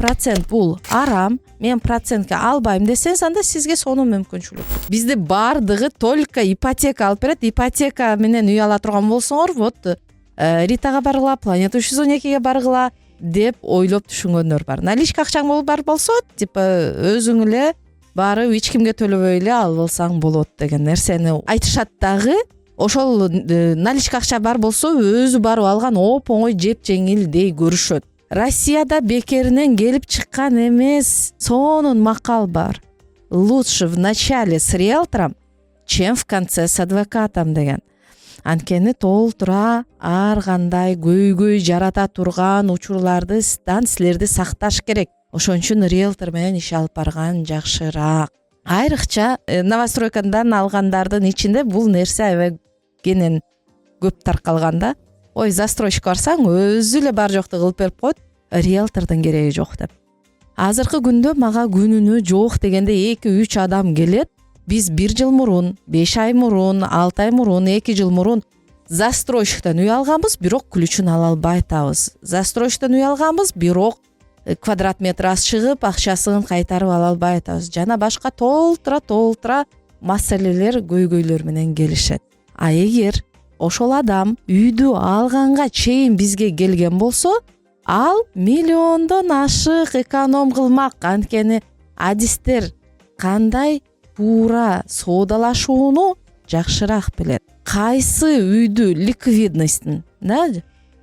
процент бул арам, мен процентке албайм десеңиз, анда сизге сонун мүмкүнчүлүк. Бизде баардыгы только ипотека алып берет. Ипотека менен үй ала турган болсоңор, вот Ритага баргыла, Планета 312ге баргыла деп ойлоп түшүнгөндөр бар. Наличка акчаң бар болсо, типа өзүң эле барып эч кимге төлөбөй эле алып алсаң болот деген нерсени айтышат дагы. Ошол наличка акча бар болсо, өзү барып алган оп оңой жеп жеңилдей көрүшөт. Россияда бекеринен келип чыккан эмес, сонун макал бар. Лучше в начале с риэлтором, чем в конце с адвокатом деген. Анткени толтура ар кандай көйгөй жарата турган учурлардан силерди сакташ керек. Ошон үчүн риэлтор менен иш алып барган жакшыраак. Айрыкча новостройкадан алгандардын ичинде бул нерсе аябай кенен көп таркалганда. Ой, застройщик барсаң өзү эле бар жокту кылып берип коет, риэлтордун кереги жок деп. Азыркы күндө мага күнүнө жок дегенде 2-3 адам келет. Биз 1 жыл мурун, 5 ай мурун, 6 ай мурун, 2 жыл мурун застройщиктен үй алганбыз, бирок ключун ала албай атабыз. Застройщиктен үй алганбыз, бирок квадрат метр аз чыгып, акчасын кайтарып ала албай атабыз. Жана башка толтура маселелер, көйгөйлөр менен келишет. А эгер ошол адам үйдү алганга чейин бизге келген болсо, ал миллиондон ашык эконом кылмак. Анткени адистер кандай туура соодалашууну жакшыраак билет. Кайсы үйдү ликвидностьтун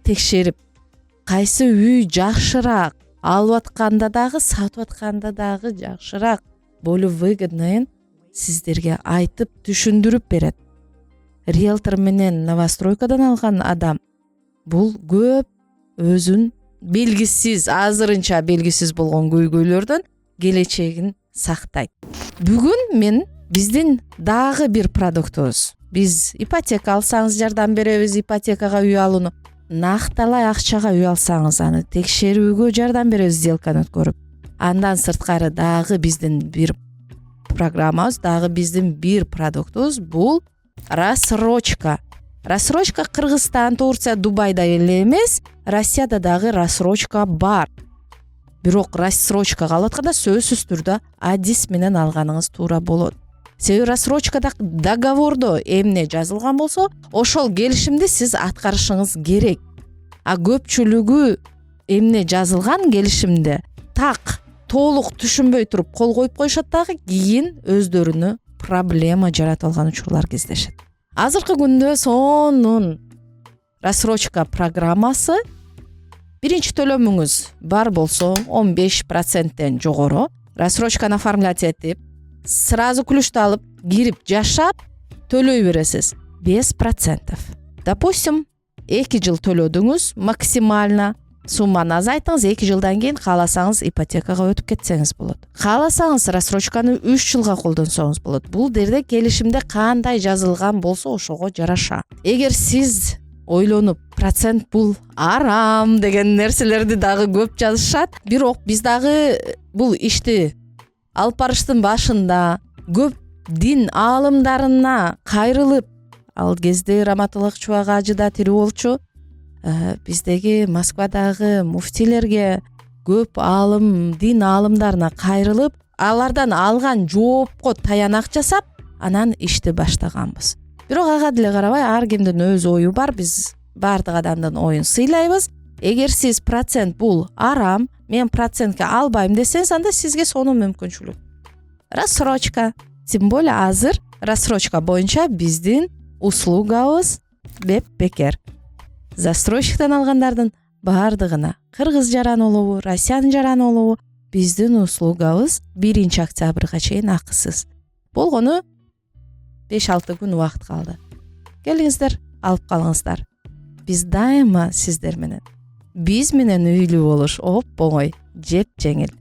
текшерип, кайсы үй жакшыраак алып атканда дагы, сатып атканда дагы жакшыраак болуп выгодныйын сиздерге айтып түшүндүрүп берет. Риэлтор менен новостройкадан алган адам бул көп өзүн белгисиз, азырынча белгисиз болгон көйгөйлөрдөн келечегин сактайт. Бүгүн мен биздин дагы бир продуктубуз. Биз ипотека алсаңыз жардам беребиз, ипотекага үй алууну, накталай акчага үй алсаңыз аны текшерүүгө жардам беребиз, сделканы өткөрүп. Андан сырткары дагы биздин бир программабыз, дагы биздин бир продуктубуз бул рассрочка. Рассрочка Кыргызстан, Турция, Дубайда эле эмес, Россияда дагы рассрочка бар. Бирок рассрочкага алып атканда сөзсүз түрдө адис менен алганыңыз туура болот. Себеби рассрочкада договордо эмне жазылган болсо, ошол келишимди сиз аткарышыңыз керек. А көпчүлүгү эмне жазылган келишимде так толук түшүнбөй туруп кол коюп коюшат дагы, кийин өздөрүнө проблема жаратып алган учурлар кездешет. Азыркы күндө сонун рассрочка программасы, биринчи төлөмүңүз бар болсо 15%тен жогору рассрочканы оформлять этип, сразу ключту алып, кирип жашап төлөй бересиз 5%. Допустим, 2 жыл төлөдүңүз, максимально сумманы азайтыңыз, 2 жылдан кийин кааласаңыз ипотекага өтүп кетсеңиз болот. Кааласаңыз рассрочканы 3 жылга колдонсоңуз болот. Бул жерде келишимде кандай жазылган болсо ошого жараша. Эгер сиз ойлонуп, процент бул арам деген нерселерди дагы көп жазышат, бирок биз дагы бул ишти алып барыштын башында көп дин аалымдарына кайрылып, ал кезде Раматылык Чубак ажы да тирүү болчу. Биздеги Москвадагы муфтилерге, көп аалым, дин аалымдарына кайрылып, алардан алган жоопко таянак жасап, анан ишти баштаганбыз. Бирок ага деле карабай, ар кимдин өз ою бар, биз баардык адамдын оюн сыйлайбыз. Эгер сиз процент бул арам, мен процентке албайм десеңиз, анда сизге сонун мүмкүнчүлүк. Рассрочка, тем более азыр рассрочка боюнча биздин услугабыз бекер. Застройщиктен алгандардын баардыгына, кыргыз жаран болобу, россиян жаран болобу, биздин услугабыз 1 октябрга чейин акысыз. Болгону 5-6 күн убакыт калды. Келиңиздер, алып калыңыздар. Биз дайыма сиздер менен. Биз менен үйлүү болуш оп оңой, жеп жеңил.